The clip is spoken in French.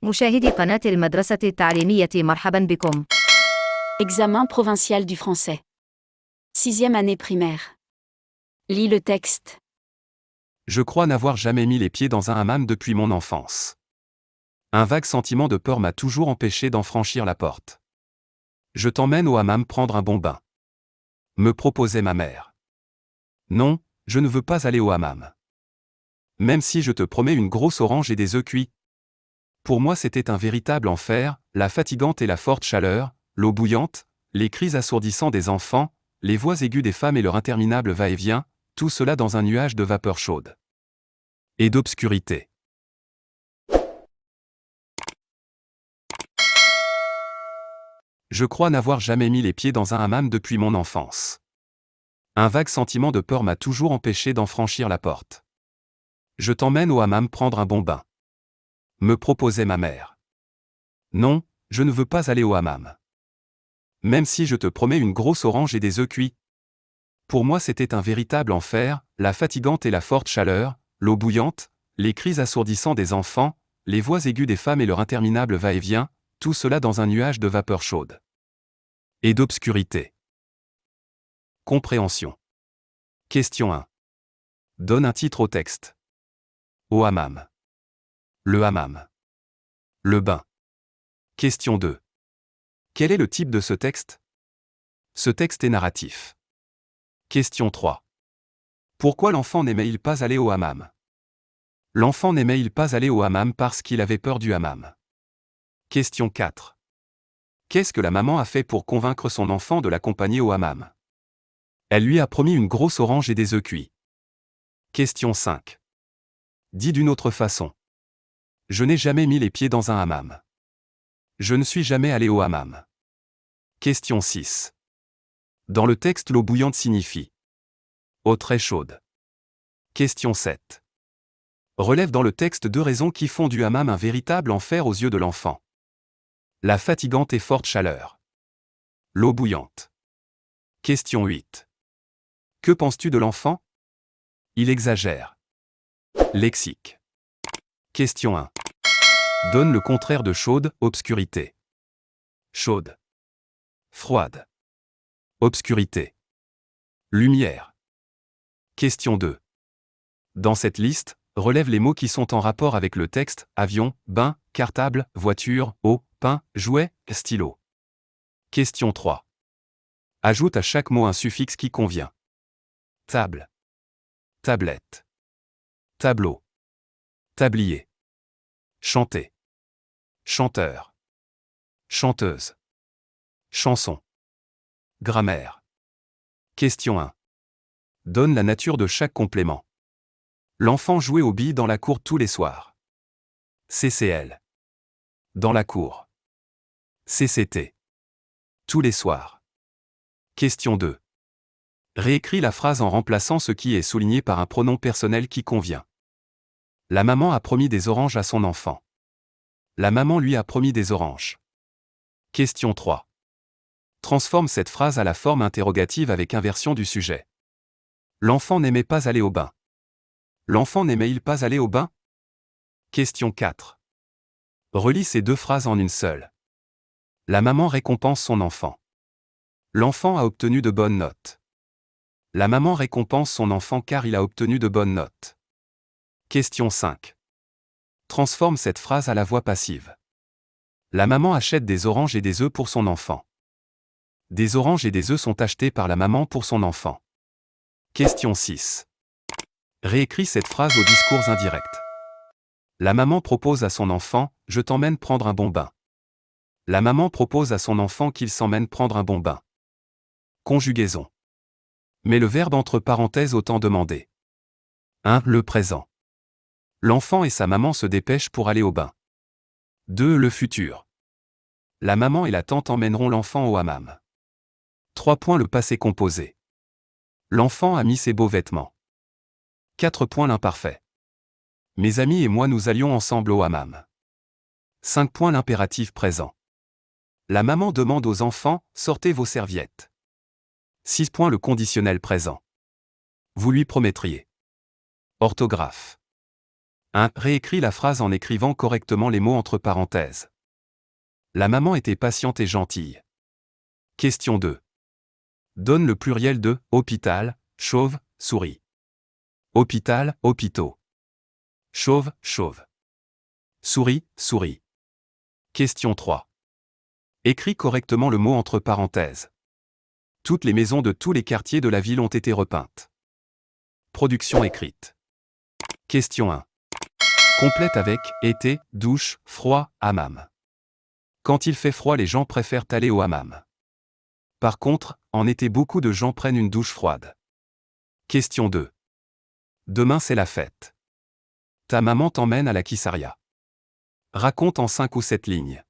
مشاهدي قناة المدرسة التعليمية مرحبا بكم. Examen provincial du français. 6e année primaire. Lis le texte. Je crois n'avoir jamais mis les pieds dans un hammam depuis mon enfance. Un vague sentiment de peur m'a toujours empêché d'en franchir la porte. Je t'emmène au hammam prendre un bon bain, me proposait ma mère. Non, je ne veux pas aller au hammam. Même si je te promets une grosse orange et des œufs cuits. Pour moi c'était un véritable enfer, la fatigante et la forte chaleur, l'eau bouillante, les cris assourdissants des enfants, les voix aiguës des femmes et leur interminable va-et-vient, tout cela dans un nuage de vapeur chaude et d'obscurité. Je crois n'avoir jamais mis les pieds dans un hammam depuis mon enfance. Un vague sentiment de peur m'a toujours empêché d'en franchir la porte. Je t'emmène au hammam prendre un bon bain, me proposait ma mère. Non, je ne veux pas aller au hammam. Même si je te promets une grosse orange et des œufs cuits. Pour moi c'était un véritable enfer, la fatigante et la forte chaleur, l'eau bouillante, les cris assourdissants des enfants, les voix aiguës des femmes et leur interminable va-et-vient, tout cela dans un nuage de vapeur chaude et d'obscurité. Compréhension. Question 1. Donne un titre au texte. Au hammam. Le hammam. Le bain. Question 2. Quel est le type de ce texte? Ce texte est narratif. Question 3. Pourquoi l'enfant n'aimait-il pas aller au hammam? L'enfant n'aimait-il pas aller au hammam parce qu'il avait peur du hammam? Question 4. Qu'est-ce que la maman a fait pour convaincre son enfant de l'accompagner au hammam? Elle lui a promis une grosse orange et des œufs cuits. Question 5. Dit d'une autre façon. Je n'ai jamais mis les pieds dans un hammam. Je ne suis jamais allé au hammam. Question 6. Dans le texte, l'eau bouillante signifie eau très chaude. Question 7. Relève dans le texte 2 raisons qui font du hammam un véritable enfer aux yeux de l'enfant. La fatigante et forte chaleur. L'eau bouillante. Question 8. Que penses-tu de l'enfant? Il exagère. Lexique. Question 1. Donne le contraire de chaude, obscurité. Chaude. Froide. Obscurité. Lumière. Question 2. Dans cette liste, relève les mots qui sont en rapport avec le texte: avion, bain, cartable, voiture, eau, pain, jouet, stylo. Question 3. Ajoute à chaque mot un suffixe qui convient. Table. Tablette. Tableau. Tablier. Chanter. Chanteur. Chanteuse. Chanson. Grammaire. Question 1. Donne la nature de chaque complément. L'enfant jouait aux billes dans la cour tous les soirs. CCL. Dans la cour. CCT. Tous les soirs. Question 2. Réécris la phrase en remplaçant ce qui est souligné par un pronom personnel qui convient. La maman a promis des oranges à son enfant. La maman lui a promis des oranges. Question 3. Transforme cette phrase à la forme interrogative avec inversion du sujet. L'enfant n'aimait pas aller au bain. L'enfant n'aimait-il pas aller au bain? Question 4. Relie ces 2 phrases en une seule. La maman récompense son enfant. L'enfant a obtenu de bonnes notes. La maman récompense son enfant car il a obtenu de bonnes notes. Question 5. Transforme cette phrase à la voix passive. La maman achète des oranges et des œufs pour son enfant. Des oranges et des œufs sont achetés par la maman pour son enfant. Question 6. Réécris cette phrase au discours indirect. La maman propose à son enfant: je t'emmène prendre un bon bain. La maman propose à son enfant qu'il s'emmène prendre un bon bain. Conjugaison. Mets le verbe entre parenthèses au temps demandé. 1. Le présent. L'enfant et sa maman se dépêchent pour aller au bain. 2. Le futur. La maman et la tante emmèneront l'enfant au hammam. 3. Le passé composé. L'enfant a mis ses beaux vêtements. 4. L'imparfait. Mes amis et moi nous allions ensemble au hammam. 5. L'impératif présent. La maman demande aux enfants: sortez vos serviettes. 6. Le conditionnel présent. Vous lui promettriez. Orthographe. 1. Réécris la phrase en écrivant correctement les mots entre parenthèses. La maman était patiente et gentille. Question 2. Donne le pluriel de hôpital, chauve, souris. Hôpital, hôpitaux. Chauve, chauve. Souris, souris. Question 3. Écris correctement le mot entre parenthèses. Toutes les maisons de tous les quartiers de la ville ont été repeintes. Production écrite. Question 1. Complète avec été, douche, froid, hammam. Quand il fait froid, les gens préfèrent aller au hammam. Par contre, en été, beaucoup de gens prennent une douche froide. Question 2. Demain, c'est la fête. Ta maman t'emmène à la Kissaria. Raconte en 5 ou 7 lignes.